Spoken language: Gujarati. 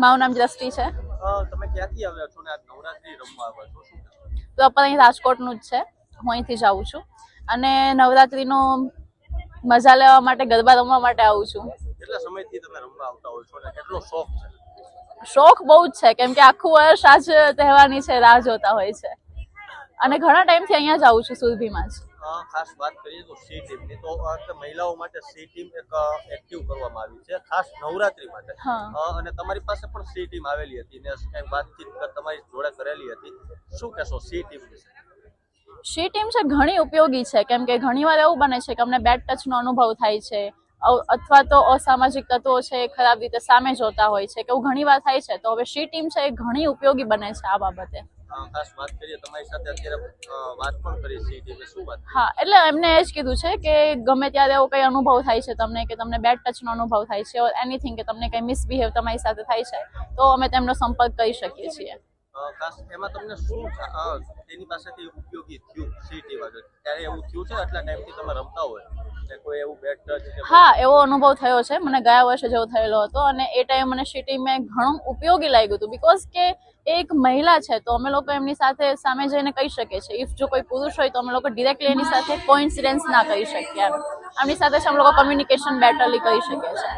મારું નામ દ્રષ્ટિ છે. તમે ક્યાંથી આવ્યા છો ને આજ નવરાત્રી રમવા આવ્યા છો? શું પ્રોપર અહીં રાજકોટનું જ છે. હું અહીંથી જ આવું છું અને નવરાત્રીનો મજા લેવા માટે, ગરબા રમવા માટે આવું છું. કેટલા સમયથી તમે રમવા આવતા હોય છો ને કેટલો શોખ છે? શોખ બહુ જ છે, કેમ કે આખું વર્ષ આજ તહેવારની છે રાહ જોતા હોય છે અને ઘણા ટાઈમથી અહીંયા જ આવું છું સુરભીમાં જ. ખાસ વાત કરીએ તો સી ટીમની, તો મહિલાઓ માટે સી ટીમ એક એક્ટિવ કરવામાં આવી છે ખાસ નવરાત્રી માટે. અને તમારી પાસે પણ સી ટીમ આવેલી હતી ને કઈ વાતચીત તમારી જોડે કરેલી હતી. શું કહેશો સી ટીમ વિશે? સી ટીમ છે ઘણી ઉપયોગી છે, કેમ કે ઘણી વાર એવું બને છે કે અમને બેડ ટચનો અનુભવ થાય છે અથવા તો અસામાજિક તત્વો છે ખરાબ રીતે સામે જોતા હોય છે, કે એવું ઘણી વાર થાય છે. તો હવે સી ટીમ છે એ ઘણી ઉપયોગી બને છે આ બાબતે. ખાસ વાત કરીએ તમારી સાથે અત્યારે વાત પણ કરી સી ટીમે, શું વાત? હા, એટલે એમને એ જ કીધું છે કે ગમે ત્યારે એવો કઈ અનુભવ થાય છે તમને, કે તમને બેડ ટચનો અનુભવ થાય છે ઓર એનીથિંગ, કે તમને કઈ મિસબિહેવ તમારી સાથે થાય છે, તો અમે તેમનો સંપર્ક કરી શકીએ છીએ. ખાસ એમાં તમને શું તેની પાસેથી ઉપયોગી થયું સી ટીમ આગળ? ત્યારે એવું થયું છે આટલા ટાઈમથી તમે રમતા હોય ને કોઈ એવું બેડ ટચ? હા, એવો અનુભવ થયો છે મને. ગયા વર્ષે જેવો થયેલો હતો અને એ ટાઈમ મને સી ટીમ ઘણું ઉપયોગી લાગ્યું હતું. બીકોઝ કે એક મહિલા છે તો અમે લોકો એમની સાથે સામે જઈને કહી શકીએ છીએ. ઇફ જો કોઈ પુરુષ હોય તો અમે લોકો ડિરેક્ટલી એની સાથે કોઇન્સિડન્સ ના કરી શકીએ. એમની સાથે અમે લોકો કમ્યુનિકેશન બેટરલી કરી શકીએ છીએ.